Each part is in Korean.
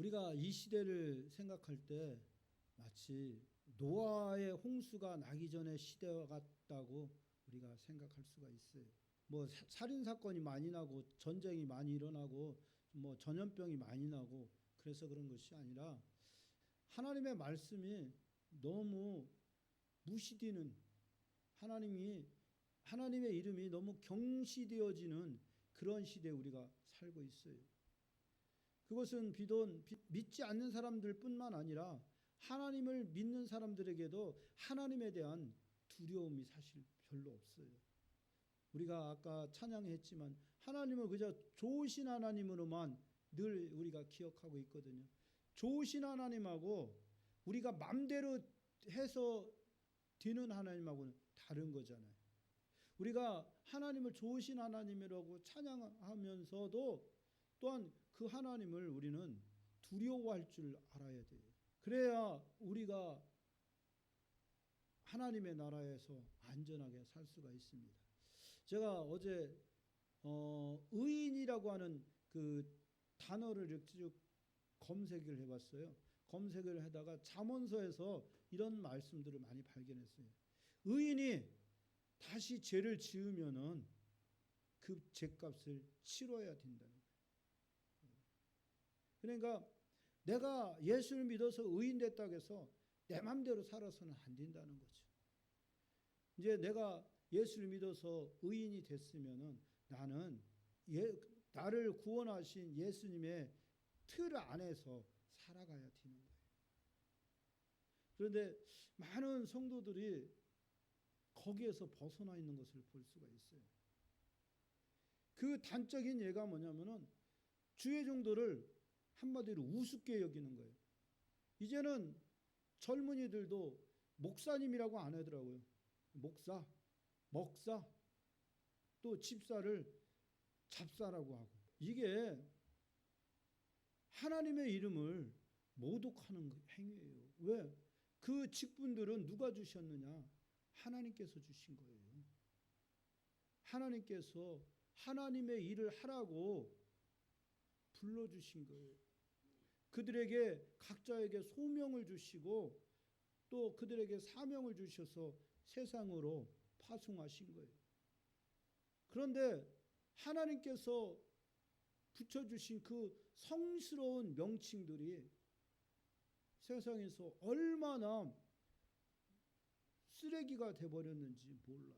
우리가 이 시대를 생각할 때 마치 노아의 홍수가 나기 전에 시대와 같다고 우리가 생각할 수가 있어요. 뭐 살인 사건이 많이 나고 전쟁이 많이 일어나고 뭐 전염병이 많이 나고 그래서 그런 것이 아니라 하나님의 말씀이 너무 무시되는, 하나님의 이름이 너무 경시되어지는 그런 시대에 우리가 살고 있어요. 그것은 비단 믿지 않는 사람들뿐만 아니라 하나님을 믿는 사람들에게도 하나님에 대한 두려움이 사실 별로 없어요. 우리가 아까 찬양했지만 하나님을 그저 좋으신 하나님으로만 늘 우리가 기억하고 있거든요. 좋으신 하나님하고 우리가 맘대로 해서 되는 하나님하고는 다른 거잖아요. 우리가 하나님을 좋으신 하나님이라고 찬양하면서도 또한 그 하나님을 우리는 두려워할 줄 알아야 돼요. 그래야 우리가 하나님의 나라에서 안전하게 살 수가 있습니다. 제가 어제 의인이라고 하는 그 단어를 이렇게 쭉 검색을 해봤어요. 검색을 하다가 잠언서에서 이런 말씀들을 많이 발견했어요. 의인이 다시 죄를 지으면은 그 죄값을 치러야 된다는 거예요. 그러니까 내가 예수를 믿어서 의인 됐다고 해서 내 맘대로 살아서는 안 된다는 거죠. 이제 내가 예수를 믿어서 의인이 됐으면은 나는 나를 구원하신 예수님의 틀 안에서 살아가야 되는 거예요. 그런데 많은 성도들이 거기에서 벗어나 있는 것을 볼 수가 있어요. 그 단적인 예가 뭐냐면은 주의 종들을 한마디로 우습게 여기는 거예요. 이제는 젊은이들도 목사님이라고 안 하더라고요. 목사, 먹사, 또 집사를 잡사라고 하고, 이게 하나님의 이름을 모독하는 행위예요. 왜? 그 직분들은 누가 주셨느냐? 하나님께서 주신 거예요. 하나님께서 하나님의 일을 하라고 불러주신 거예요. 그들에게 각자에게 소명을 주시고 또 그들에게 사명을 주셔서 세상으로 파송하신 거예요. 그런데 하나님께서 붙여주신 그 성스러운 명칭들이 세상에서 얼마나 쓰레기가 돼버렸는지 몰라요.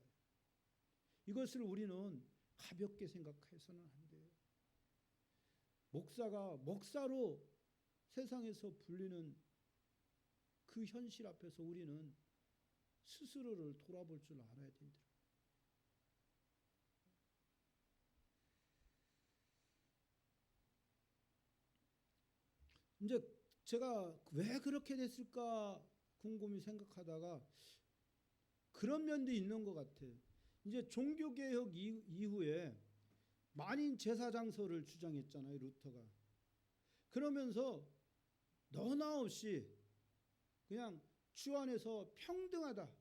이것을 우리는 가볍게 생각해서는 안 돼요. 목사가 목사로 세상에서 불리는 그 현실 앞에서 우리는 스스로를 돌아볼 줄 알아야 된다. 이제 제가 왜 그렇게 됐을까 궁금히 생각하다가 그런 면도 있는 것 같아요. 이제 종교개혁 이후에 만인 제사장서를 주장했잖아요, 루터가. 그러면서 너나 없이 그냥 주 안에서 평등하다,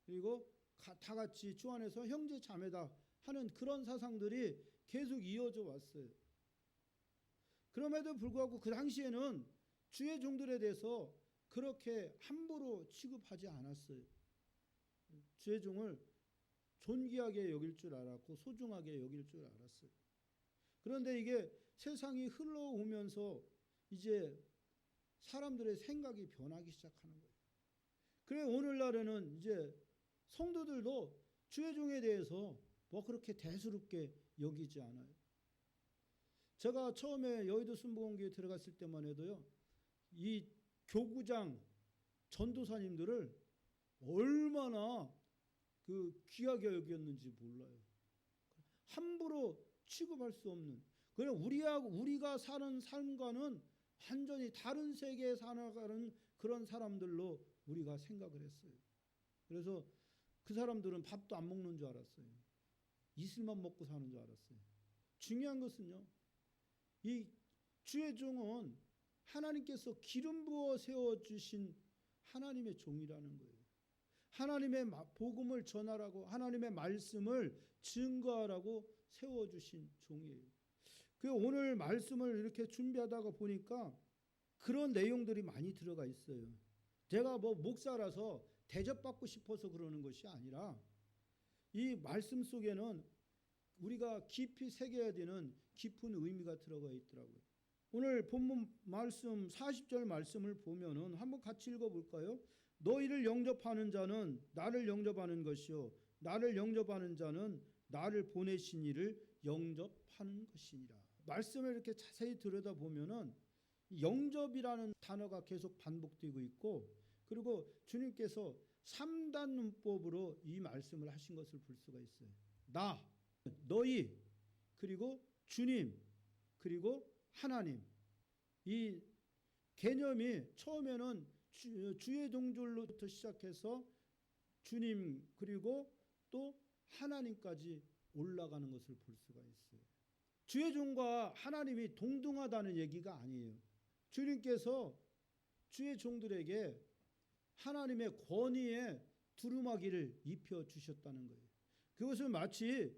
그리고 다 같이 주 안에서 형제 자매다 하는 그런 사상들이 계속 이어져 왔어요. 그럼에도 불구하고 그 당시에는 주의 종들에 대해서 그렇게 함부로 취급하지 않았어요. 주의 종을 존귀하게 여길 줄 알았고 소중하게 여길 줄 알았어요. 그런데 이게 세상이 흘러오면서 이제 사람들의 생각이 변하기 시작하는 거예요. 그래 오늘날에는 이제 성도들도 주의 종에 대해서 뭐 그렇게 대수롭게 여기지 않아요. 제가 처음에 여의도 순복음교회 들어갔을 때만 해도요, 이 교구장 전도사님들을 얼마나 그 귀하게 여겼는지 몰라요. 함부로 취급할 수 없는, 그냥 우리가 사는 삶과는 완전히 다른 세계에 살아가는 그런 사람들로 우리가 생각을 했어요. 그래서 그 사람들은 밥도 안 먹는 줄 알았어요. 이슬만 먹고 사는 줄 알았어요. 중요한 것은요, 이 주의 종은 하나님께서 기름 부어 세워주신 하나님의 종이라는 거예요. 하나님의 복음을 전하라고, 하나님의 말씀을 증거하라고 세워주신 종이에요. 그 오늘 말씀을 이렇게 준비하다가 보니까 그런 내용들이 많이 들어가 있어요. 제가 뭐 목사라서 대접받고 싶어서 그러는 것이 아니라 이 말씀 속에는 우리가 깊이 새겨야 되는 깊은 의미가 들어가 있더라고요. 오늘 본문 말씀 40절 말씀을 보면은 한번 같이 읽어볼까요? 너희를 영접하는 자는 나를 영접하는 것이요 나를 영접하는 자는 나를 보내신 이를 영접하는 것이니라. 말씀을 이렇게 자세히 들여다보면은 영접이라는 단어가 계속 반복되고 있고, 그리고 주님께서 3단 문법으로 이 말씀을 하신 것을 볼 수가 있어요. 나, 너희, 그리고 주님, 그리고 하나님. 이 개념이 처음에는 주의 동절로부터 시작해서 주님 그리고 또 하나님까지 올라가는 것을 볼 수가 있어요. 주의 종과 하나님이 동등하다는 얘기가 아니에요. 주님께서 주의 종들에게 하나님의 권위에 두루마기를 입혀 주셨다는 거예요. 그것은 마치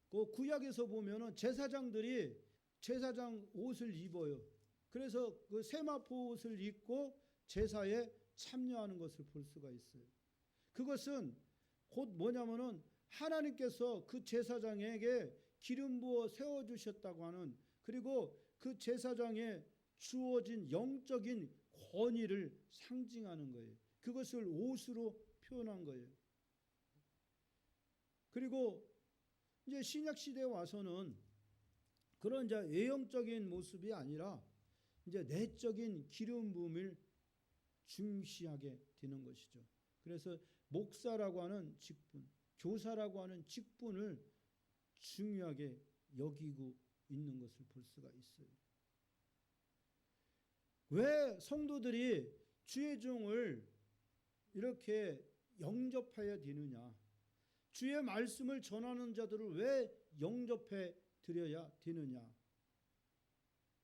그 구약에서 보면은 제사장들이 제사장 옷을 입어요. 그래서 그 세마포 옷을 입고 제사에 참여하는 것을 볼 수가 있어요. 그것은 곧 뭐냐면은 하나님께서 그 제사장에게 기름 부어 세워 주셨다고 하는, 그리고 그 제사장에 주어진 영적인 권위를 상징하는 거예요. 그것을 옷으로 표현한 거예요. 그리고 이제 신약 시대에 와서는 그런 이제 외형적인 모습이 아니라 이제 내적인 기름 부음을 중시하게 되는 것이죠. 그래서 목사라고 하는 직분, 교사라고 하는 직분을 중요하게 여기고 있는 것을 볼 수가 있어요. 왜 성도들이 주의 종을 이렇게 영접해야 되느냐? 주의 말씀을 전하는 자들을 왜 영접해 드려야 되느냐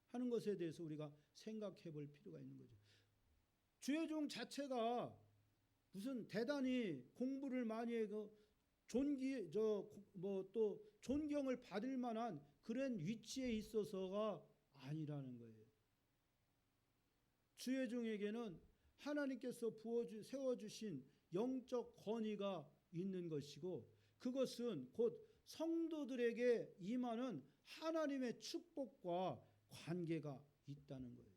하는 것에 대해서 우리가 생각해 볼 필요가 있는 거죠. 주의 종 자체가 무슨 대단히 공부를 많이 해서 또 존경을 받을 만한 그런 위치에 있어서가 아니라는 거예요. 주의 종에게는 하나님께서 세워주신 영적 권위가 있는 것이고, 그것은 곧 성도들에게 임하는 하나님의 축복과 관계가 있다는 거예요.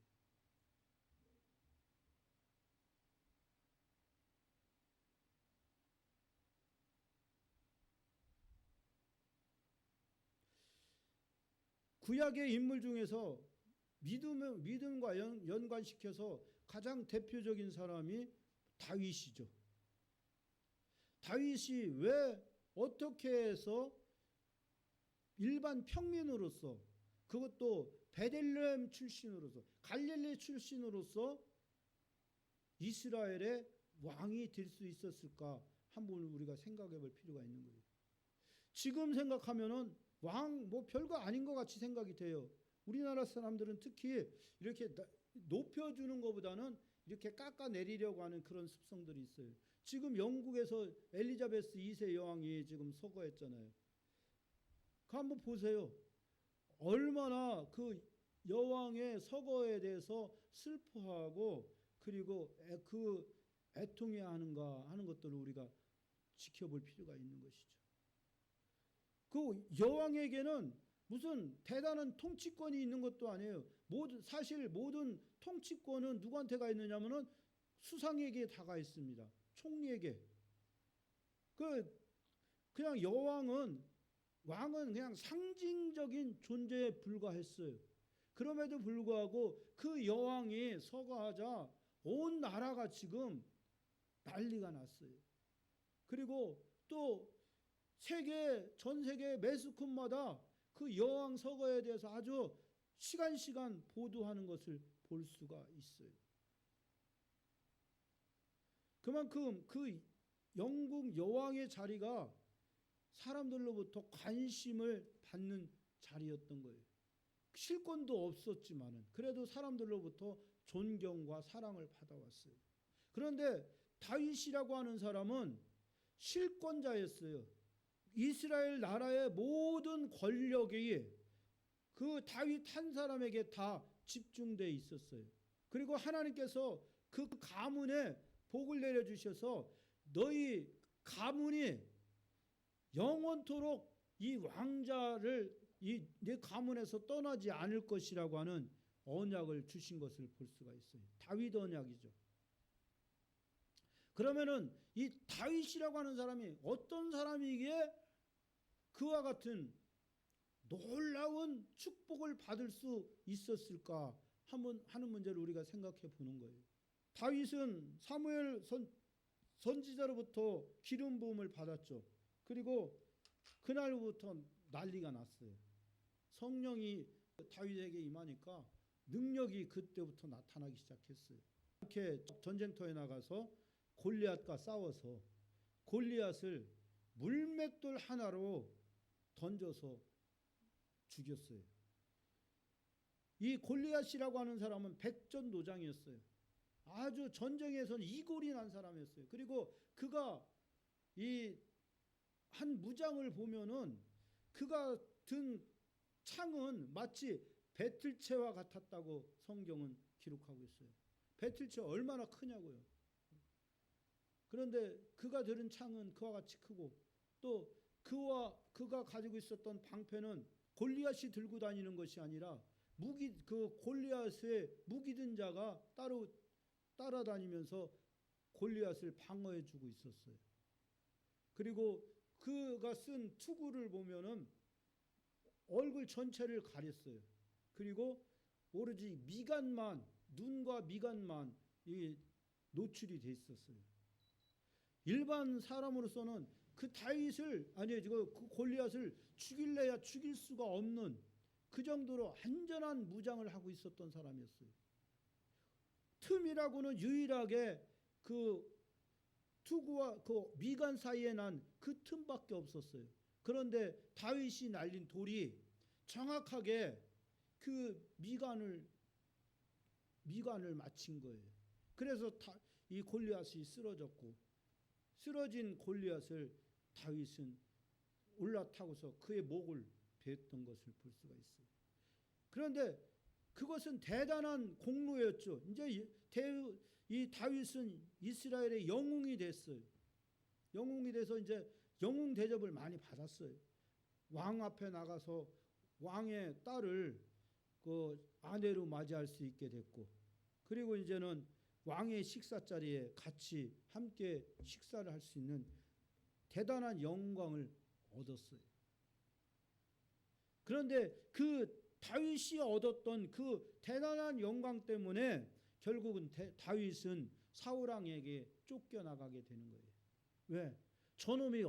구약의 인물 중에서 믿음과 연관시켜서 가장 대표적인 사람이 다윗이죠. 다윗이 왜 어떻게 해서 일반 평민으로서, 그것도 베들레헴 출신으로서, 갈릴리 출신으로서 이스라엘의 왕이 될 수 있었을까 한번 우리가 생각해 볼 필요가 있는 거예요. 지금 생각하면은 왕 뭐 별거 아닌 것 같이 생각이 돼요. 우리나라 사람들은 특히 이렇게 높여주는 것보다는 이렇게 깎아내리려고 하는 그런 습성들이 있어요. 지금 영국에서 엘리자베스 2세 여왕이 지금 서거했잖아요. 그 한번 보세요. 얼마나 그 여왕의 서거에 대해서 슬퍼하고 그리고 그 애통해하는가 하는 것들을 우리가 지켜볼 필요가 있는 것이죠. 그 여왕에게는 무슨 대단한 통치권이 있는 것도 아니에요. 사실 모든 통치권은 누구한테 가 있느냐면은 수상에게 다가 있습니다. 총리에게. 그냥 왕은 그냥 상징적인 존재에 불과했어요. 그럼에도 불구하고 그 여왕이 서거하자 온 나라가 지금 난리가 났어요. 그리고 또 전 세계 매스컴마다 그 여왕 서거에 대해서 아주 시간 보도하는 것을 볼 수가 있어요. 그만큼 그 영국 여왕의 자리가 사람들로부터 관심을 받는 자리였던 거예요. 실권도 없었지만은 그래도 사람들로부터 존경과 사랑을 받아왔어요. 그런데 다윗이라고 하는 사람은 실권자였어요. 이스라엘 나라의 모든 권력이 그 다윗 한 사람에게 다 집중되어 있었어요. 그리고 하나님께서 그 가문에 복을 내려주셔서 너희 가문이 영원토록 이 왕자를 내 가문에서 떠나지 않을 것이라고 하는 언약을 주신 것을 볼 수가 있어요. 다윗 언약이죠. 그러면은 이 다윗이라고 하는 사람이 어떤 사람이기에 그와 같은 놀라운 축복을 받을 수 있었을까 하는 문제를 우리가 생각해 보는 거예요. 다윗은 사무엘 선지자로부터 기름 부음을 받았죠. 그리고 그날부터 난리가 났어요. 성령이 다윗에게 임하니까 능력이 그때부터 나타나기 시작했어요. 이렇게 전쟁터에 나가서 골리앗과 싸워서 골리앗을 물맷돌 하나로 던져서 죽였어요. 이 골리앗이라고 하는 사람은 백전노장이었어요. 아주 전쟁에서는 이골이 난 사람이었어요. 그리고 그가 이 한 무장을 보면은 그가 든 창은 마치 배틀채와 같았다고 성경은 기록하고 있어요. 배틀채 얼마나 크냐고요. 그런데 그가 들은 창은 그와 같이 크고 또 그가 가지고 있었던 방패는 골리앗이 들고 다니는 것이 아니라 그 골리앗의 무기 든 자가 따라다니면서 골리앗을 방어해 주고 있었어요. 그리고 그가 쓴 투구를 보면은 얼굴 전체를 가렸어요. 그리고 오로지 미간만, 눈과 미간만 노출이 돼 있었어요. 일반 사람으로서는 그 골리앗을 죽일래야 죽일 수가 없는 그 정도로 안전한 무장을 하고 있었던 사람이었어요. 틈이라고는 유일하게 그 투구와 그 미간 사이에 난 그 틈밖에 없었어요. 그런데 다윗이 날린 돌이 정확하게 그 미간을 맞힌 거예요. 그래서 이 골리앗이 쓰러졌고, 쓰러진 골리앗을 다윗은 올라타고서 그의 목을 베었던 것을 볼 수가 있어요. 그런데 그것은 대단한 공로였죠. 이제 이 다윗은 이스라엘의 영웅이 됐어요. 영웅이 돼서 이제 영웅 대접을 많이 받았어요. 왕 앞에 나가서 왕의 딸을 그 아내로 맞이할 수 있게 됐고, 그리고 이제는 왕의 식사 자리에 같이 함께 식사를 할 수 있는 대단한 영광을 얻었어요. 그런데 그 다윗이 얻었던 그 대단한 영광 때문에 결국은 다윗은 사울 왕에게 쫓겨나가게 되는 거예요. 왜? 저놈이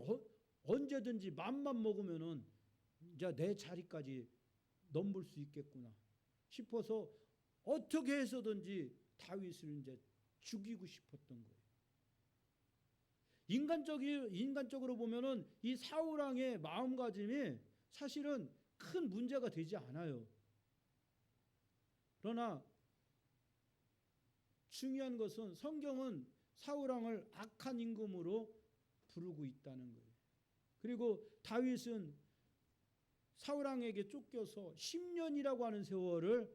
언제든지 맘만 먹으면은 이제 내 자리까지 넘볼 수 있겠구나 싶어서 어떻게 해서든지 다윗을 이제 죽이고 싶었던 거예요. 인간적으로 보면은 이 사울 왕의 마음가짐이 사실은 큰 문제가 되지 않아요. 그러나 중요한 것은 성경은 사울 왕을 악한 임금으로 부르고 있다는 거예요. 그리고 다윗은 사울 왕에게 쫓겨서 10년이라고 하는 세월을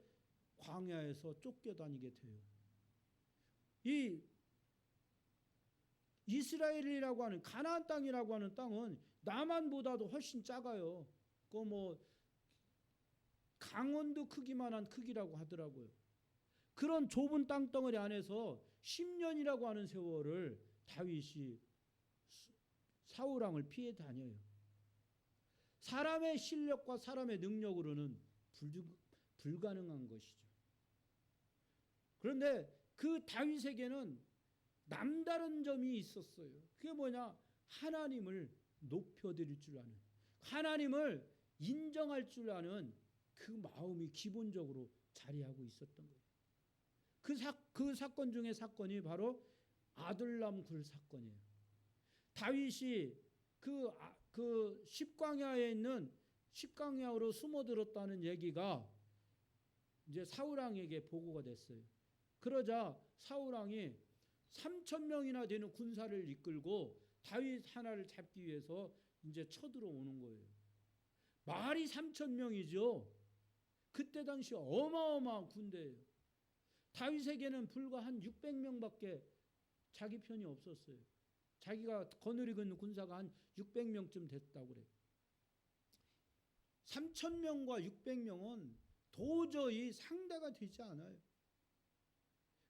광야에서 쫓겨다니게 돼요. 이 이스라엘이라고 하는 가나안 땅이라고 하는 땅은 남한보다도 훨씬 작아요. 그 뭐 강원도 크기만한 크기라고 하더라고요. 그런 좁은 땅덩어리 안에서 10년이라고 하는 세월을 다윗이 사울 왕을 피해 다녀요. 사람의 실력과 사람의 능력으로는 불가능한 것이죠. 그런데 그 다윗에게는 남다른 점이 있었어요. 그게 뭐냐? 하나님을 높여드릴 줄 아는, 하나님을 인정할 줄 아는 그 마음이 기본적으로 자리하고 있었던 거예요. 그 사건 중에 사건이 바로 아둘람 굴 사건이에요. 다윗이 그 십광야에 있는 십광야로 숨어들었다는 얘기가 이제 사울 왕에게 보고가 됐어요. 그러자 사울 왕이 3,000명이나 되는 군사를 이끌고 다윗 하나를 잡기 위해서 이제 쳐들어오는 거예요. 말이 3,000명이죠. 그때 당시 어마어마한 군대예요. 다윗에게는 불과 한 600명밖에 자기 편이 없었어요. 자기가 거느리고 있는 군사가 한 600명쯤 됐다고 그래요. 3,000명과 600명은 도저히 상대가 되지 않아요.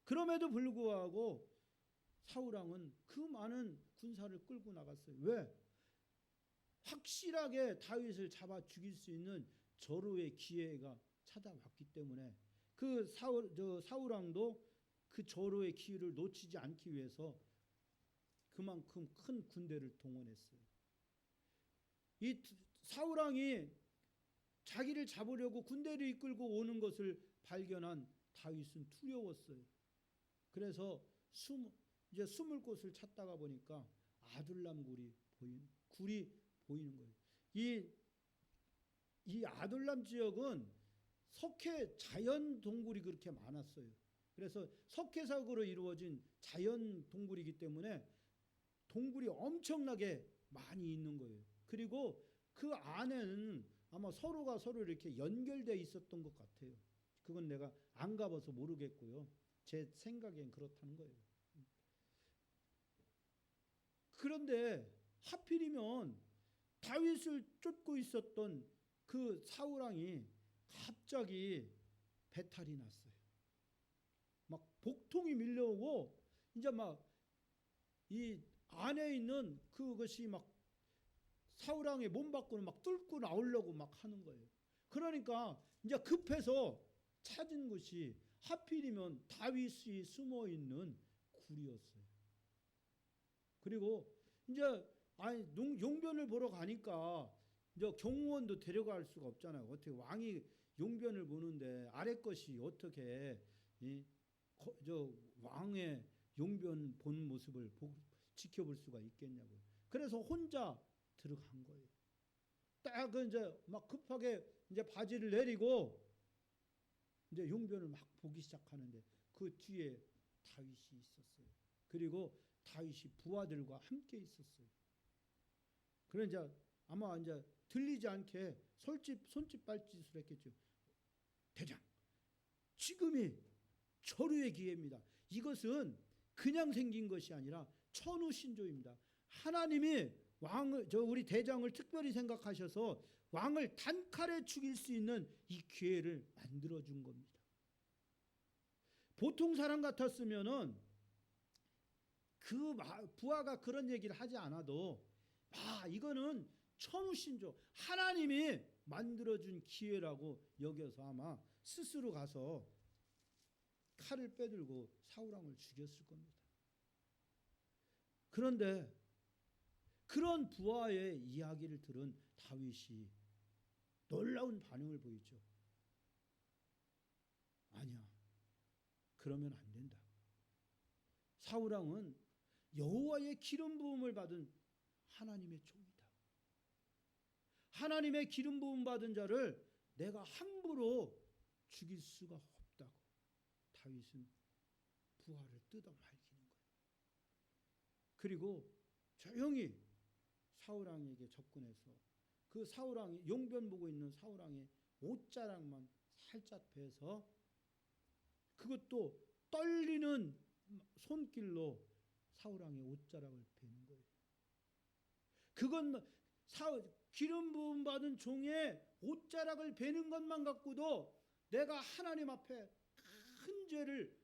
그럼에도 불구하고 사울왕은 그 많은 군사를 끌고 나갔어요. 왜? 확실하게 다윗을 잡아 죽일 수 있는 절호의 기회가 찾아왔기 때문에 그 사울왕도 그 절호의 기회를 놓치지 않기 위해서 그만큼 큰 군대를 동원했어요. 이 사울왕이 자기를 잡으려고 군대를 이끌고 오는 것을 발견한 다윗은 두려웠어요. 그래서 이제 숨을 곳을 찾다가 보니까 아둘람 굴이 보이는 거예요. 이 아둘람 지역은 석회 자연 동굴이 그렇게 많았어요. 그래서 석회석으로 이루어진 자연 동굴이기 때문에 동굴이 엄청나게 많이 있는 거예요. 그리고 그 안에는 아마 서로가 서로 이렇게 연결되어 있었던 것 같아요. 그건 내가 안 가봐서 모르겠고요. 제 생각엔 그렇다는 거예요. 그런데 하필이면 다윗을 쫓고 있었던 그 사울왕이 갑자기 배탈이 났어요. 막 복통이 밀려오고 이제 막 이 안에 있는 그것이 막 사울왕의 몸 밖으로 막 뚫고 나오려고 막 하는 거예요. 그러니까 이제 급해서 찾은 것이 하필이면 다윗이 숨어 있는 굴이었어요. 그리고 이제 용변을 보러 가니까 이제 경호원도 데려갈 수가 없잖아요. 어떻게 왕이 용변을 보는데 아래 것이 어떻게 저 왕의 용변 본 모습을 지켜볼 수가 있겠냐고요. 그래서 혼자 들어간 거예요. 딱 이제 막 급하게 이제 바지를 내리고 이제 용변을 막 보기 시작하는데 그 뒤에 다윗이 있었어요. 그리고 다윗이 부하들과 함께 있었어요. 그래 이제 아마 이제 들리지 않게 손짓 발짓을 했겠죠. 대장, 지금이 절호의 기회입니다. 이것은 그냥 생긴 것이 아니라 천우신조입니다. 하나님이 우리 대장을 특별히 생각하셔서 왕을 단칼에 죽일 수 있는 이 기회를 만들어 준 겁니다. 보통 사람 같았으면은 그 부하가 그런 얘기를 하지 않아도 이거는 천우신조 하나님이 만들어준 기회라고 여겨서 아마 스스로 가서 칼을 빼들고 사울왕을 죽였을 겁니다. 그런데 그런 부하의 이야기를 들은 다윗이 놀라운 반응을 보이죠. 아니야, 그러면 안 된다. 사울왕은 여호와의 기름 부음을 받은 하나님의 종이다. 하나님의 기름 부음 받은 자를 내가 함부로 죽일 수가 없다고 다윗은 부하를 뜯어 말기는 거예요. 그리고 조용히 사울왕에게 접근해서 그 사울왕이 용변 보고 있는 사울왕의 옷자락만 살짝 베서 그것도 떨리는 손길로 사울왕의 옷자락을 베는 거예요. 그건 기름 부음 받은 종의 옷자락을 베는 것만 갖고도 내가 하나님 앞에 큰 죄를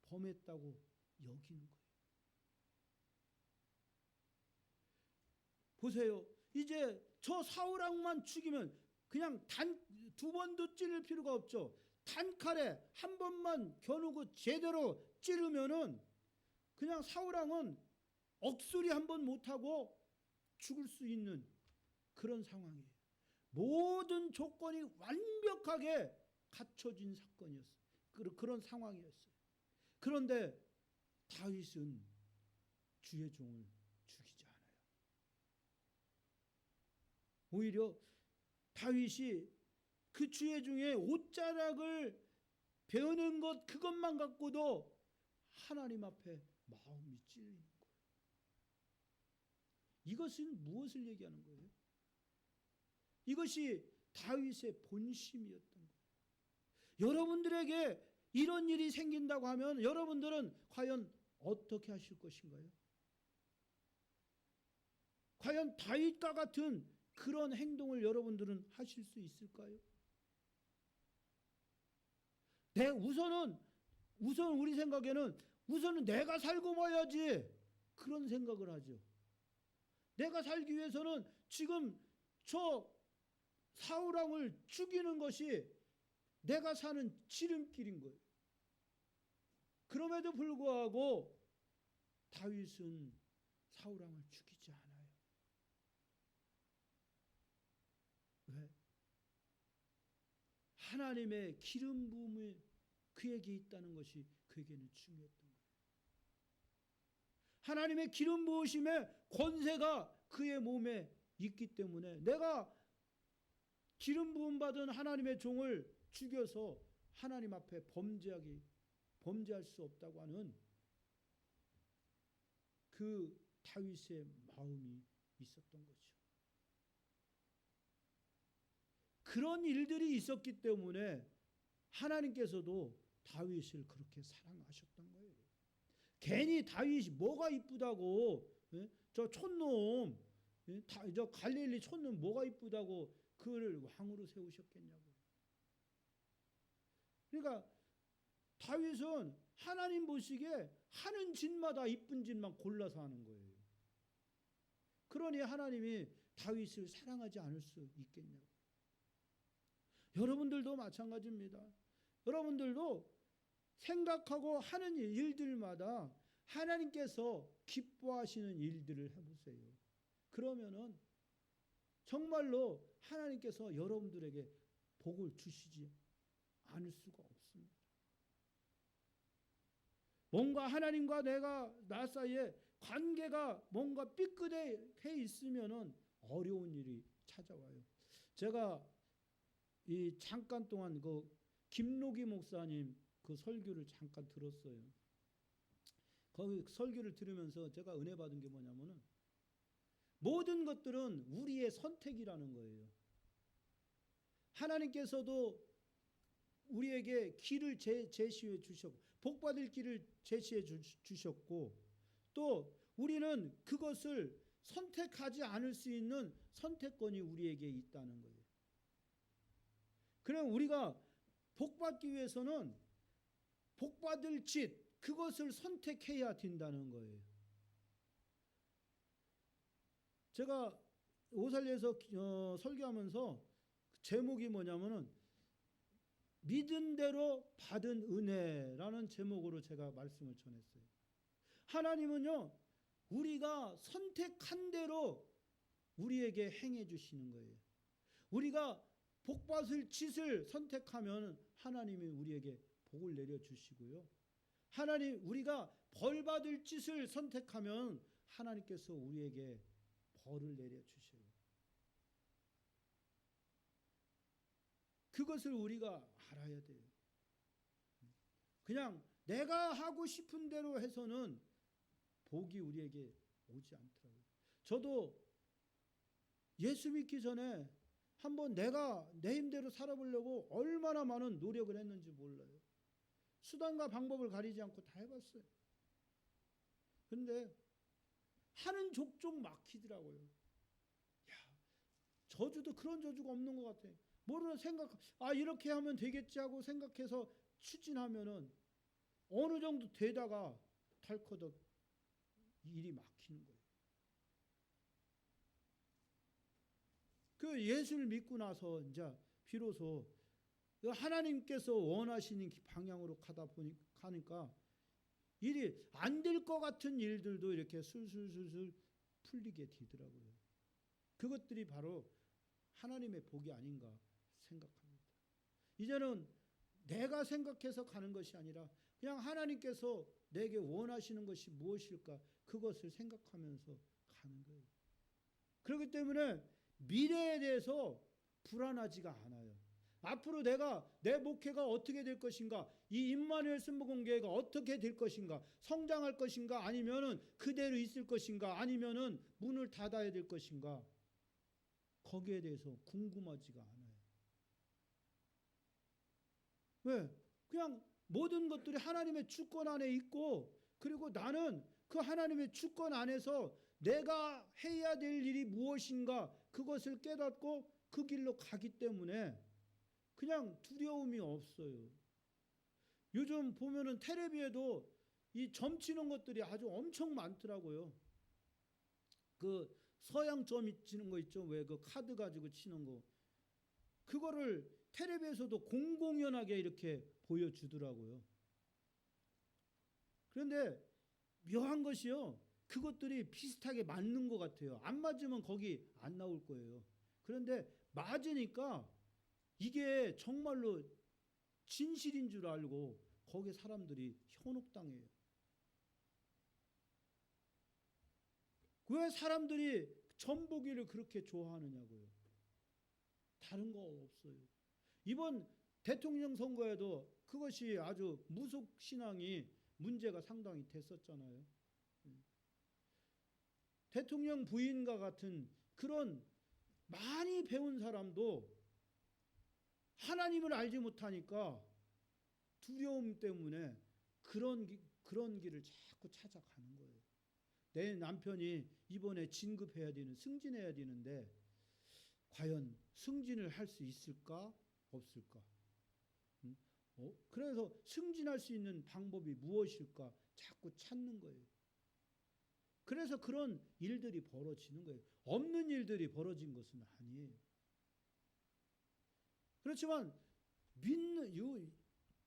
범했다고 여기는 거예요. 보세요. 이제 저 사울왕만 죽이면 그냥 두 번도 찌를 필요가 없죠. 단칼에 한 번만 겨누고 제대로 찌르면은 그냥 사울왕은 억소리 한 번 못하고 죽을 수 있는 그런 상황이에요. 모든 조건이 완벽하게 갖춰진 사건이었어요. 그런 상황이었어요. 그런데 다윗은 주의 종을 죽이지 않아요. 오히려 다윗이 그 주의 종의 옷자락을 베어낸 것 그것만 갖고도 하나님 앞에 마음이 찔리는 거예요. 이것은 무엇을 얘기하는 거예요? 이것이 다윗의 본심이었던 거예요. 여러분들에게 이런 일이 생긴다고 하면 여러분들은 과연 어떻게 하실 것인가요? 과연 다윗과 같은 그런 행동을 여러분들은 하실 수 있을까요? 우선 우리 생각에는 우선은 내가 살고 봐야지 그런 생각을 하죠. 내가 살기 위해서는 지금 저 사울왕을 죽이는 것이 내가 사는 지름길인 거예요. 그럼에도 불구하고 다윗은 사울왕을 죽이지 않아요. 왜? 하나님의 기름 부음이 그에게 있다는 것이 그에게는 중요했던 거예요. 하나님의 기름 부으심의 권세가 그의 몸에 있기 때문에 내가 기름 부음 받은 하나님의 종을 죽여서 하나님 앞에 범죄할 수 없다고 하는 그 다윗의 마음이 있었던 거죠. 그런 일들이 있었기 때문에 하나님께서도 다윗을 그렇게 사랑하셨던 거예요. 괜히 다윗이 뭐가 이쁘다고, 저 촌놈, 저 갈릴리 촌놈 뭐가 이쁘다고 그를 왕으로 세우셨겠냐고요. 그러니까 다윗은 하나님 보시기에 하는 짓마다 이쁜 짓만 골라서 하는 거예요. 그러니 하나님이 다윗을 사랑하지 않을 수 있겠냐고. 여러분들도 마찬가지입니다. 여러분들도 생각하고 하는 일들마다 하나님께서 기뻐하시는 일들을 해보세요. 그러면은 정말로 하나님께서 여러분들에게 복을 주시지 않을 수가 없습니다. 뭔가 하나님과 나 사이에 관계가 뭔가 삐끗해 있으면은 어려운 일이 찾아와요. 제가 이 잠깐 동안 그 김노기 목사님 그 설교를 잠깐 들었어요. 거기 설교를 들으면서 제가 은혜 받은 게 뭐냐면은 모든 것들은 우리의 선택이라는 거예요. 하나님께서도 우리에게 길을 제시해 주셨고 복받을 길을 제시해 주셨고 또 우리는 그것을 선택하지 않을 수 있는 선택권이 우리에게 있다는 거예요. 그럼 우리가 복받기 위해서는 복받을 짓 그것을 선택해야 된다는 거예요. 제가 오살리에서 설교하면서 제목이 뭐냐면은 믿은 대로 받은 은혜라는 제목으로 제가 말씀을 전했어요. 하나님은요 우리가 선택한 대로 우리에게 행해 주시는 거예요. 우리가 복받을 짓을 선택하면 하나님이 우리에게 복을 내려 주시고요. 우리가 벌 받을 짓을 선택하면 하나님께서 우리에게 벌을 내려 주셔요. 그것을 우리가 알아야 돼요. 그냥 내가 하고 싶은 대로 해서는 복이 우리에게 오지 않더라고요. 저도 예수 믿기 전에 한번 내가 내 힘대로 살아보려고 얼마나 많은 노력을 했는지 몰라요. 수단과 방법을 가리지 않고 다 해봤어요. 그런데 하는 족족 막히더라고요. 야, 저주도 그런 저주가 없는 것 같아. 모르는 이렇게 하면 되겠지 하고 생각해서 추진하면은 어느 정도 되다가 덜커덕 일이 막히는 거예요. 그 예수를 믿고 나서 이제 비로소 하나님께서 원하시는 방향으로 가니까 일이 안 될 것 같은 일들도 이렇게 술술술술 풀리게 되더라고요. 그것들이 바로 하나님의 복이 아닌가 생각합니다. 이제는 내가 생각해서 가는 것이 아니라 그냥 하나님께서 내게 원하시는 것이 무엇일까 그것을 생각하면서 가는 거예요. 그렇기 때문에 미래에 대해서 불안하지가 않아요. 앞으로 내 목회가 어떻게 될 것인가, 이 임마누엘 순복음교회가 어떻게 될 것인가, 성장할 것인가, 아니면은 그대로 있을 것인가, 아니면은 문을 닫아야 될 것인가, 거기에 대해서 궁금하지가 않아요. 왜? 그냥 모든 것들이 하나님의 주권 안에 있고, 그리고 나는 그 하나님의 주권 안에서 내가 해야 될 일이 무엇인가 그것을 깨닫고 그 길로 가기 때문에 그냥 두려움이 없어요. 요즘 보면은 텔레비에도 이 점치는 것들이 아주 엄청 많더라고요. 그 서양 점 치는 거 있죠. 왜 그 카드 가지고 치는 거. 그거를 텔레비에서도 공공연하게 이렇게 보여주더라고요. 그런데 묘한 것이요. 그것들이 비슷하게 맞는 것 같아요. 안 맞으면 거기 안 나올 거예요. 그런데 맞으니까 이게 정말로 진실인 줄 알고 거기 사람들이 현혹당해요. 왜 사람들이 점보기를 그렇게 좋아하느냐고요. 다른 거 없어요. 이번 대통령 선거에도 그것이 아주 무속 신앙이 문제가 상당히 됐었잖아요. 대통령 부인과 같은 그런 많이 배운 사람도 하나님을 알지 못하니까 두려움 때문에 그런 길을 자꾸 찾아가는 거예요. 내 남편이 이번에 진급해야 되는, 승진해야 되는데 과연 승진을 할 수 있을까 없을까? 그래서 승진할 수 있는 방법이 무엇일까 자꾸 찾는 거예요. 그래서 그런 일들이 벌어지는 거예요. 없는 일들이 벌어진 것은 아니에요. 그렇지만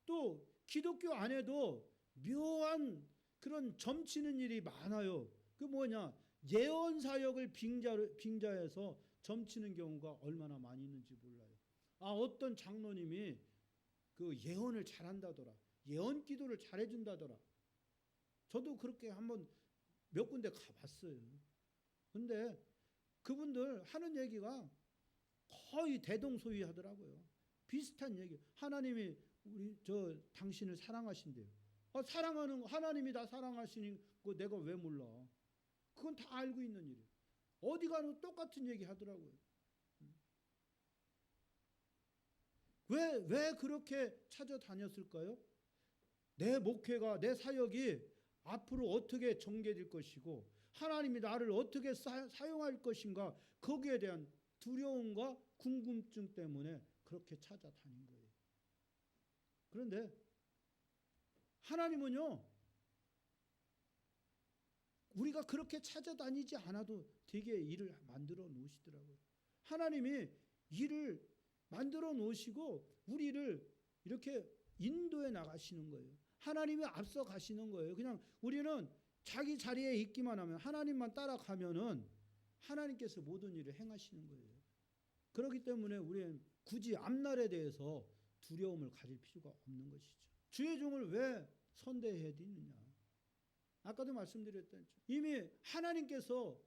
또 기독교 안에도 묘한 그런 점치는 일이 많아요. 그 뭐냐? 예언 사역을 빙자해서 점치는 경우가 얼마나 많이 있는지 몰라요. 어떤 장로님이 그 예언을 잘한다더라. 예언 기도를 잘해준다더라. 저도 그렇게 한번 몇 군데 가봤어요. 근데 그분들 하는 얘기가 거의 대동소이하더라고요. 비슷한 얘기. 하나님이 당신을 사랑하신대요. 사랑하는 하나님이 나 사랑하시는 거 내가 왜 몰라? 그건 다 알고 있는 일이에요. 어디 가도 똑같은 얘기 하더라고요. 왜 그렇게 찾아다녔을까요? 내 목회가, 내 사역이 앞으로 어떻게 전개될 것이고 하나님이 나를 어떻게 사용할 것인가 거기에 대한 두려움과 궁금증 때문에 그렇게 찾아다닌 거예요. 그런데 하나님은요, 우리가 그렇게 찾아다니지 않아도 되게 일을 만들어 놓으시더라고요. 하나님이 일을 만들어 놓으시고 우리를 이렇게 인도해 나가시는 거예요. 하나님이 앞서 가시는 거예요. 그냥 우리는 자기 자리에 있기만 하면, 하나님만 따라가면은 하나님께서 모든 일을 행하시는 거예요. 그렇기 때문에 우리는 굳이 앞날에 대해서 두려움을 가질 필요가 없는 것이죠. 주의 종을 왜 선대해야 되느냐? 아까도 말씀드렸던 이미 하나님께서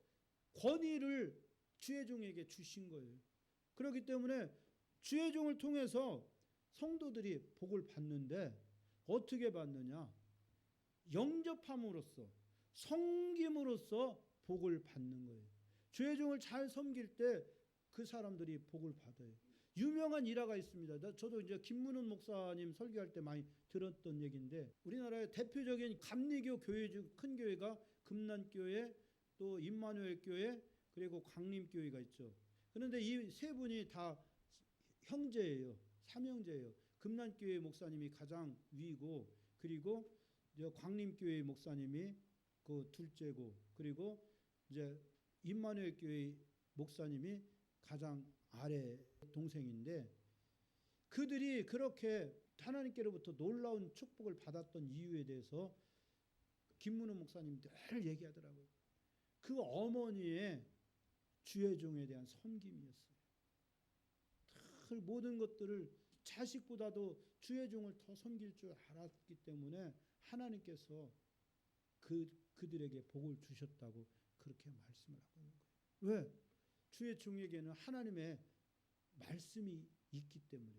권위를 주의 종에게 주신 거예요. 그렇기 때문에 주의 종을 통해서 성도들이 복을 받는데 어떻게 받느냐? 영접함으로써, 섬김으로써 복을 받는 거예요. 주의 종을 잘 섬길 때 그 사람들이 복을 받아요. 유명한 일화가 있습니다. 저도 이제 김문훈 목사님 설교할 때 많이 들었던 얘기인데, 우리나라의 대표적인 감리교 교회 중 큰 교회가 금난교회, 또 임마누엘 교회, 그리고 광림교회가 있죠. 그런데 이 세 분이 다 형제예요. 삼형제예요. 금난교회 목사님이 가장 위고, 그리고 광림교회 목사님이 그 둘째고, 그리고 이제 임마누엘 교회 목사님이 가장 아래 동생인데, 그들이 그렇게 하나님께로부터 놀라운 축복을 받았던 이유에 대해서 김문호 목사님 늘 얘기하더라고요. 그 어머니의 주의 종에 대한 섬김이었어요. 늘 모든 것들을 자식보다도 주의 종을 더 섬길 줄 알았기 때문에 하나님께서 그들에게 복을 주셨다고 그렇게 말씀을 하고 있는 거예요. 왜? 주의 종에게는 하나님의 말씀이 있기 때문에.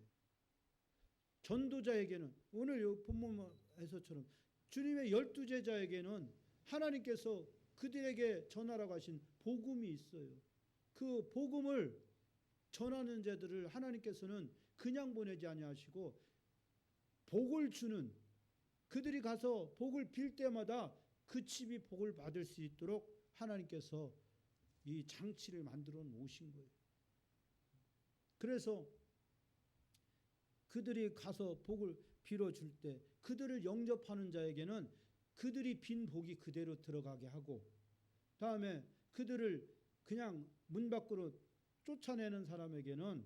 전도자에게는 오늘 본문에서처럼 주님의 12제자에게는 하나님께서 그들에게 전하라고 하신 복음이 있어요. 그 복음을 전하는 자들을 하나님께서는 그냥 보내지 아니하시고 복을 주는, 그들이 가서 복을 빌 때마다 그 집이 복을 받을 수 있도록 하나님께서 이 장치를 만들어 놓으신 거예요. 그래서 그들이 가서 복을 빌어줄 때 그들을 영접하는 자에게는 그들이 빈 복이 그대로 들어가게 하고, 다음에 그들을 그냥 문 밖으로 쫓아내는 사람에게는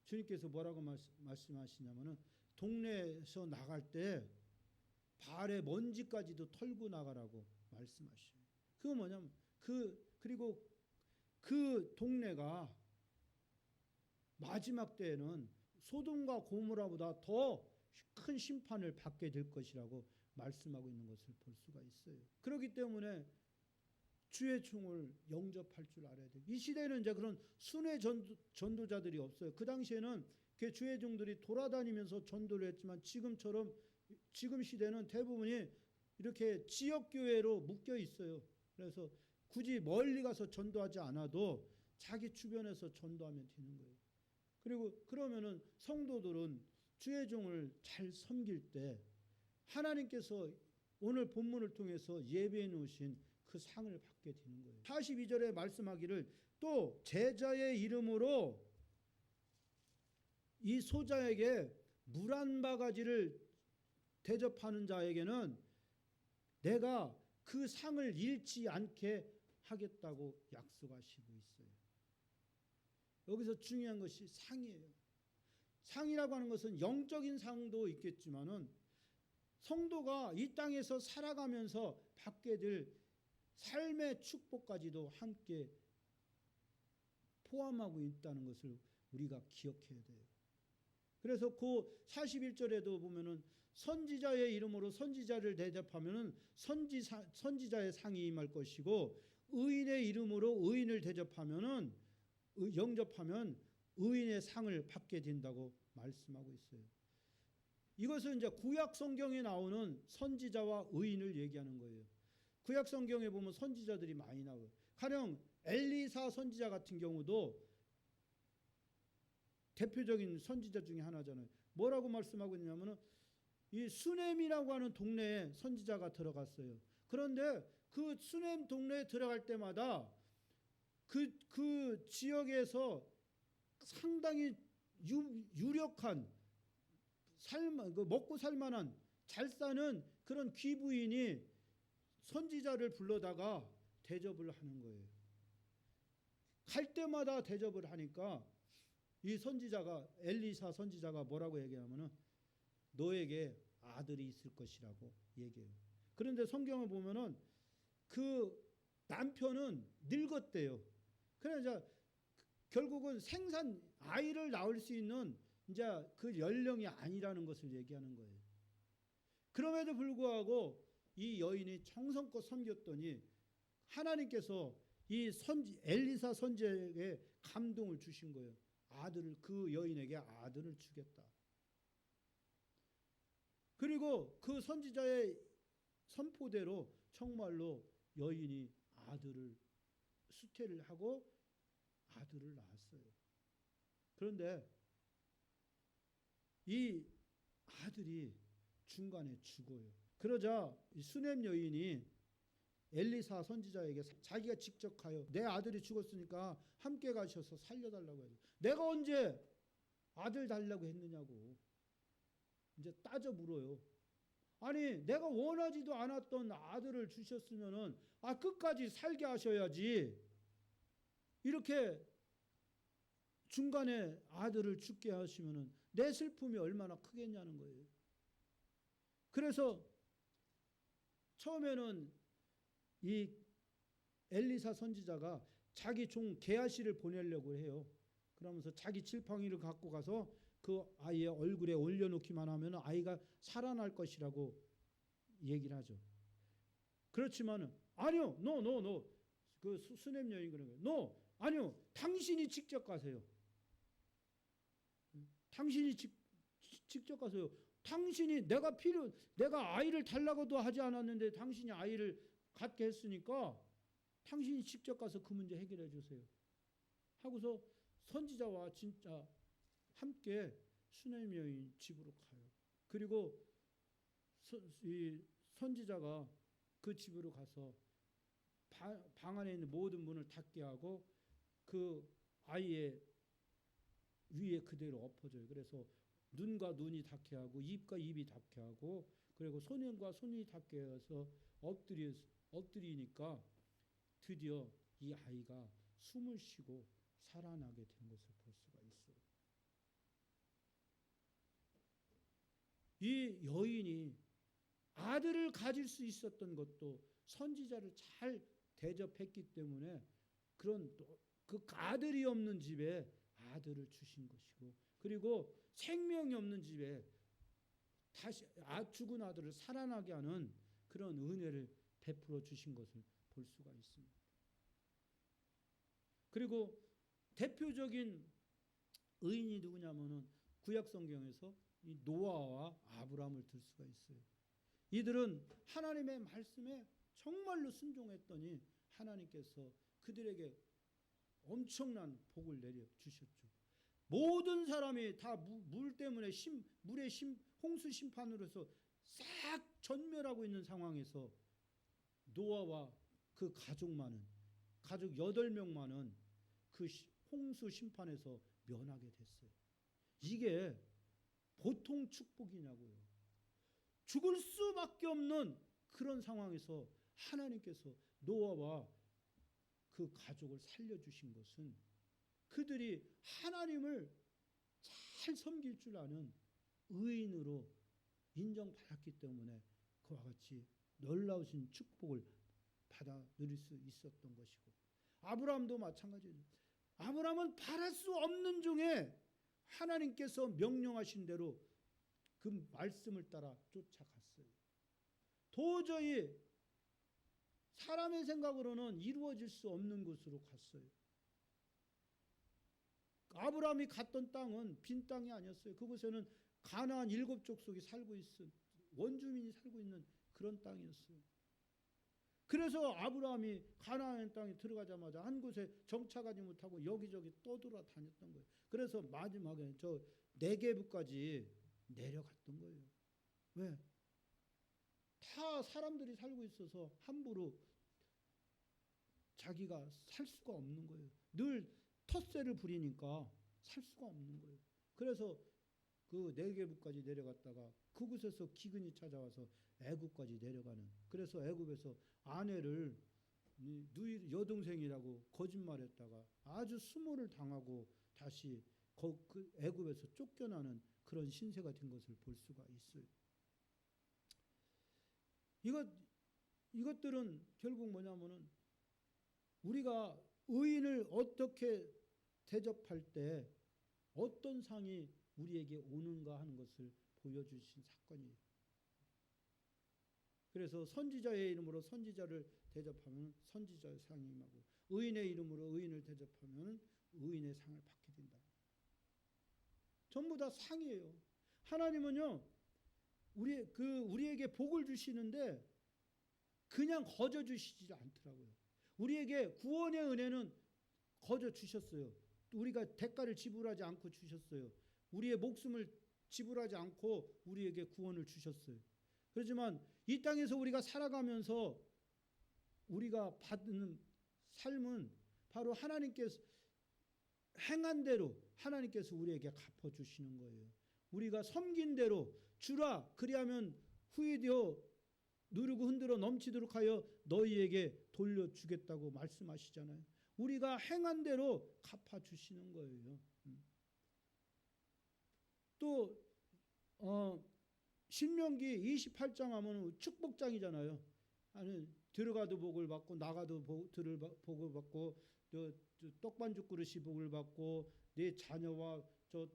주님께서 뭐라고 말씀하시냐면은 동네에서 나갈 때 발에 먼지까지도 털고 나가라고 말씀하셔요. 그거 뭐냐면 그리고 그 동네가 마지막 때에는 소돔과 고모라보다 더 큰 심판을 받게 될 것이라고 말씀하고 있는 것을 볼 수가 있어요. 그렇기 때문에 주의 종을 영접할 줄 알아야 돼요. 이 시대에는 이제 그런 순회 전도자들이 없어요. 그 당시에는 주의 종들이 돌아다니면서 전도를 했지만 지금 시대는 대부분이 이렇게 지역교회로 묶여 있어요. 그래서 굳이 멀리 가서 전도하지 않아도 자기 주변에서 전도하면 되는 거예요. 그리고 그러면은 성도들은 주의 종을 잘 섬길 때 하나님께서 오늘 본문을 통해서 예배해 놓으신 그 상을 받게 되는 거예요. 42절에 말씀하기를 또 제자의 이름으로 이 소자에게 물 한 바가지를 대접하는 자에게는 내가 그 상을 잃지 않게 하겠다고 약속하시고 있어요. 여기서 중요한 것이 상이에요. 상이라고 하는 것은 영적인 상도 있겠지만은 성도가 이 땅에서 살아가면서 받게 될 삶의 축복까지도 함께 포함하고 있다는 것을 우리가 기억해야 돼요. 그래서 그 41절에도 보면은 선지자의 이름으로 선지자를 대접하면은 선지자의 상이 임할 것이고, 의인의 이름으로 의인을 대접하면은 영접하면 의인의 상을 받게 된다고 말씀하고 있어요. 이것은 이제 구약 성경에 나오는 선지자와 의인을 얘기하는 거예요. 구약 성경에 보면 선지자들이 많이 나와요. 가령 엘리사 선지자 같은 경우도 대표적인 선지자 중에 하나잖아요. 뭐라고 말씀하고 있냐면은 이 수넴이라고 하는 동네에 선지자가 들어갔어요. 그런데 그 수넴 동네에 들어갈 때마다 그 지역에서 상당히 유력한 먹고 살만한 잘 사는 그런 귀부인이 선지자를 불러다가 대접을 하는 거예요. 갈 때마다 대접을 하니까 이 선지자가 엘리사 선지자가 뭐라고 얘기하면은 너에게 아들이 있을 것이라고 얘기해요. 그런데 성경을 보면은 그 남편은 늙었대요. 그래서 결국은 아이를 낳을 수 있는 이제 그 연령이 아니라는 것을 얘기하는 거예요. 그럼에도 불구하고 이 여인이 정성껏 섬겼더니 하나님께서 이 엘리사 선지자에게 감동을 주신 거예요. 그 여인에게 아들을 주겠다. 그리고 그 선지자의 선포대로 정말로 여인이 수태를 하고 아들을 낳았어요. 그런데 이 아들이 중간에 죽어요. 그러자 수넴 여인이 엘리사 선지자에게 자기가 직접 가요. 내 아들이 죽었으니까 함께 가셔서 살려달라고 해요. 내가 언제 아들 달라고 했느냐고 이제 따져 물어요. 아니 내가 원하지도 않았던 아들을 주셨으면은 끝까지 살게 하셔야지. 이렇게 중간에 아들을 죽게 하시면은 내 슬픔이 얼마나 크겠냐는 거예요. 그래서 처음에는 이 엘리사 선지자가 자기 종 게하시를 보내려고 해요. 그러면서 자기 지팡이를 갖고 가서 그 아이의 얼굴에 올려놓기만 하면 아이가 살아날 것이라고 얘기를 하죠. 그렇지만은 아니요, no. 그 수넴 여인 그런 거예요. No, 아니요, 당신이 직접 가세요. 당신이 직접 가세요. 당신이 내가 아이를 달라고도 하지 않았는데 당신이 아이를 갖게 했으니까 당신이 직접 가서 그 문제 해결해 주세요. 하고서 선지자와 진짜 함께 수넴 여인 집으로 가요. 그리고 이 선지자가 그 집으로 가서 방 안에 있는 모든 문을 닫게 하고 그 아이의 위에 그대로 엎어져요. 그래서 눈과 눈이 닿게 하고 입과 입이 닿게 하고 그리고 손과 손이 닿게 해서 엎드리니까 드디어 이 아이가 숨을 쉬고 살아나게 된 것을 볼 수가 있어요. 이 여인이 아들을 가질 수 있었던 것도 선지자를 잘 대접했기 때문에 그런 그 아들이 없는 집에 아들을 주신 것이고 그리고 생명이 없는 집에 다시 죽은 아들을 살아나게 하는 그런 은혜를 베풀어 주신 것을 볼 수가 있습니다. 그리고 대표적인 의인이 누구냐면은 구약 성경에서 이 노아와 아브라함을 들 수가 있어요. 이들은 하나님의 말씀에 정말로 순종했더니 하나님께서 그들에게 엄청난 복을 내려 주셨죠. 모든 사람이 다 물 때문에 물의 홍수 심판으로서 싹 전멸하고 있는 상황에서 노아와 그 가족 8명만은 그 홍수 심판에서 면하게 됐어요. 이게 보통 축복이냐고요. 죽을 수밖에 없는 그런 상황에서 하나님께서 노아와 그 가족을 살려주신 것은 그들이 하나님을 잘 섬길 줄 아는 의인으로 인정받았기 때문에 그와 같이 놀라우신 축복을 받아 누릴 수 있었던 것이고 아브라함도 마찬가지예요. 아브라함은 바랄 수 없는 중에 하나님께서 명령하신 대로 그 말씀을 따라 쫓아갔어요. 도저히 사람의 생각으로는 이루어질 수 없는 곳으로 갔어요. 아브라함이 갔던 땅은 빈 땅이 아니었어요. 그곳에는 가나안 7족속이 살고 있은 원주민이 살고 있는 그런 땅이었어요. 그래서 아브라함이 가나안 땅에 들어가자마자 한 곳에 정착하지 못하고 여기저기 떠돌아다녔던 거예요. 그래서 마지막에 저 네게부까지 내려갔던 거예요. 왜? 다 사람들이 살고 있어서 함부로 자기가 살 수가 없는 거예요. 늘 텃세를 부리니까 살 수가 없는 거예요. 그래서 그 네게부까지 내려갔다가 그곳에서 기근이 찾아와서 애굽까지 내려가는. 그래서 애굽에서 아내를 여동생이라고 거짓말했다가 아주 수모를 당하고 다시 그 애굽에서 쫓겨나는 그런 신세가 된 것을 볼 수가 있어요. 이것들은 결국 뭐냐면은 우리가 의인을 어떻게 대접할 때 어떤 상이 우리에게 오는가 하는 것을 보여주신 사건이에요. 그래서 선지자의 이름으로 선지자를 대접하면 선지자의 상이 임하고 의인의 이름으로 의인을 대접하면 의인의 상을 받게 된다. 전부 다 상이에요. 하나님은요, 우리에게 복을 주시는데 그냥 거저 주시지 않더라고요. 우리에게 구원의 은혜는 거저 주셨어요. 우리가 대가를 지불하지 않고 주셨어요. 우리의 목숨을 지불하지 않고 우리에게 구원을 주셨어요. 그렇지만 이 땅에서 우리가 살아가면서 우리가 받는 삶은 바로 하나님께서 행한 대로 하나님께서 우리에게 갚아주시는 거예요. 우리가 섬긴 대로 주라 그리하면 후이되어 누르고 흔들어 넘치도록 하여 너희에게 돌려주겠다고 말씀하시잖아요. 우리가 행한 대로 갚아주시는 거예요. 또 신명기 28장 하면 축복장이잖아요. 아니 들어가도 복을 받고 나가도 복을 받고 또 떡반죽 그릇이 복을 받고 내 자녀와 또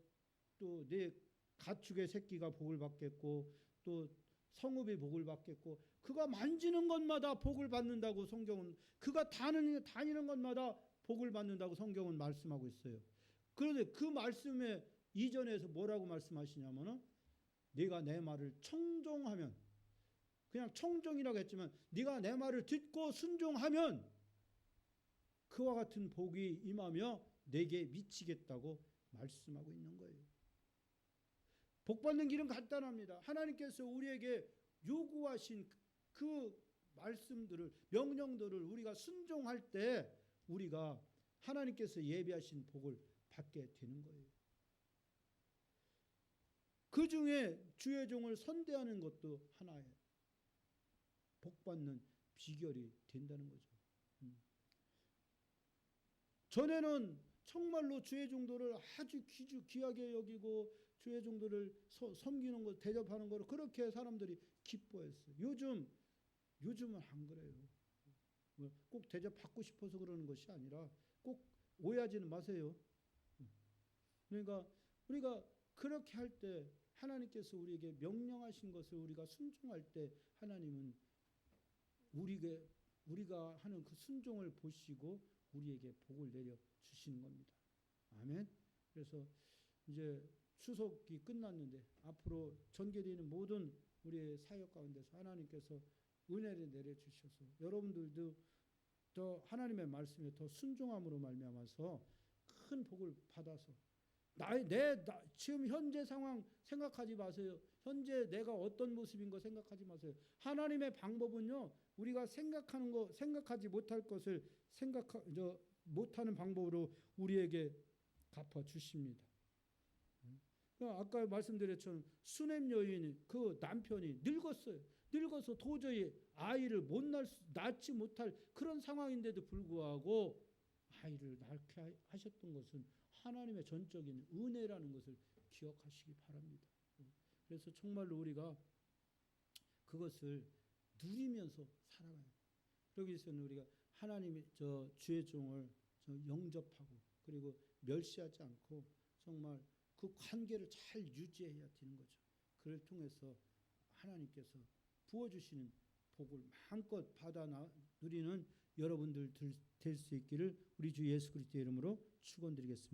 내 가축의 새끼가 복을 받겠고 또 성읍이 복을 받겠고 그가 만지는 것마다 복을 받는다고 성경은 그가 다니는 것마다 복을 받는다고 성경은 말씀하고 있어요. 그런데 그 말씀에 이전에서 뭐라고 말씀하시냐면은 네가 내 말을 청종하면 그냥 청종이라고 했지만 네가 내 말을 듣고 순종하면 그와 같은 복이 임하며 내게 미치겠다고 말씀하고 있는 거예요. 복 받는 길은 간단합니다. 하나님께서 우리에게 요구하신 그 말씀들을, 명령들을 우리가 순종할 때 우리가 하나님께서 예비하신 복을 받게 되는 거예요. 그 중에 주의 종을 선대하는 것도 하나의 복받는 비결이 된다는 거죠. 전에는 정말로 주의 종들을 아주 귀하게 여기고 주의 종들을 섬기는 것, 대접하는 것을 그렇게 사람들이 기뻐했어요. 요즘은 안 그래요. 꼭 대접받고 싶어서 그러는 것이 아니라, 꼭 오해하지는 마세요. 그러니까 우리가 그렇게 할 때, 하나님께서 우리에게 명령하신 것을 우리가 순종할 때 하나님은 우리가 하는 그 순종을 보시고 우리에게 복을 내려 주시는 겁니다. 아멘. 그래서 이제 추석이 끝났는데 앞으로 전개되는 모든 우리의 사역 가운데서 하나님께서 은혜를 내려 주셔서 여러분들도 더 하나님의 말씀에 더 순종함으로 말미암아서 큰 복을 받아서 지금 현재 상황 생각하지 마세요. 현재 내가 어떤 모습인 거 생각하지 마세요. 하나님의 방법은요, 우리가 생각하지 못할 것을 못하는 방법으로 우리에게 갚아 주십니다. 아까 말씀드렸던 수넴 여인, 그 남편이 늙어서 도저히 아이를 낳지 못할 그런 상황인데도 불구하고 아이를 낳게 하셨던 것은 하나님의 전적인 은혜라는 것을 기억하시기 바랍니다. 그래서 정말로 우리가 그것을 누리면서 살아가야 돼요. 그러기 위해서는 우리가 하나님의 주의 종을 영접하고 그리고 멸시하지 않고 정말 그 관계를 잘 유지해야 되는 거죠. 그를 통해서 하나님께서 부어주시는 복을 마음껏 받아 누리는 여러분들 될 수 있기를 우리 주 예수 그리스도의 이름으로 축원드리겠습니다.